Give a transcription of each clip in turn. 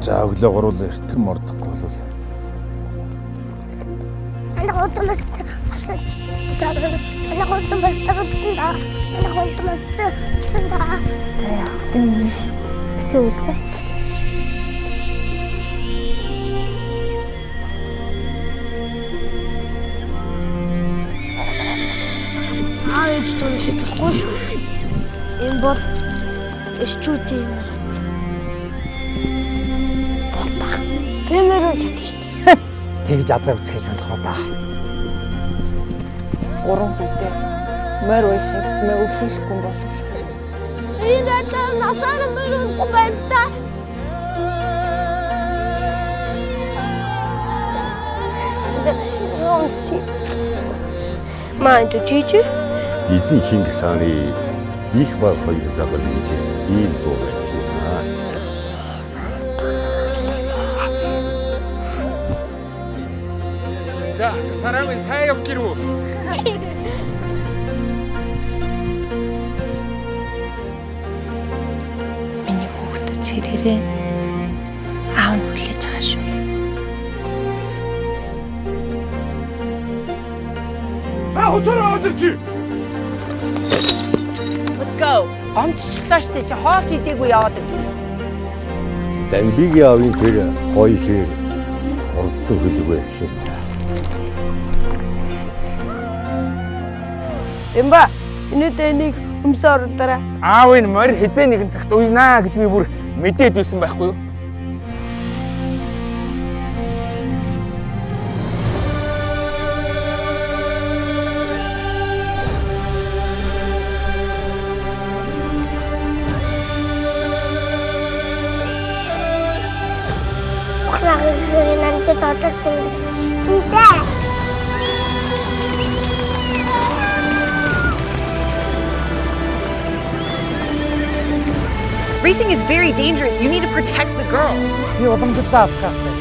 За өглөө гуруулаа эртгэн мордохгүй болов. Anak ko tumasta. Anak ko tumasta. Anak ko tumasta. Kaya, tiyog ka. Ээж тун шидэхгүй шүү. Энэ бол эрчүүдийн наад. Болтаа. Би мөрөж чадсан шүү дээ. Тэгж азав үзэж болох уу та. 3 хүнтэй морь уйхад мэ өвлөхгүй болох. Энэ надад насаар мөрөхгүй байна та. Маанч чичи Эзэн Чингис хааны их баг хоёр загвар хийж ийм боо байна. За, сарамын сайн явж ирв үү? Миний хүүхдүүд цэрэрээ аав нь хүлээж байгаа шүү. Let's go. Гомдчихлаа штэ чи хоолж идээгүй яваад ив. Дамбигийн авийн тэр гоё хэр хурдан хөлөг байсан. Эмба, энэтэй нэг өмсө оруулаарай. Аав энэ морь хизээ нэгэн цагт уйнаа гэж би бүр мэдээд байсан байхгүй юу? Nanti totot sudah. Racing is very dangerous. You need to protect the girl. Би уламжлалаа авах хэрэгтэй.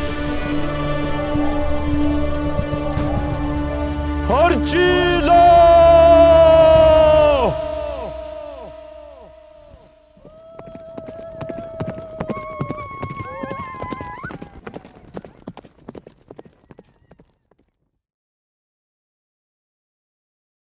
Хорчи!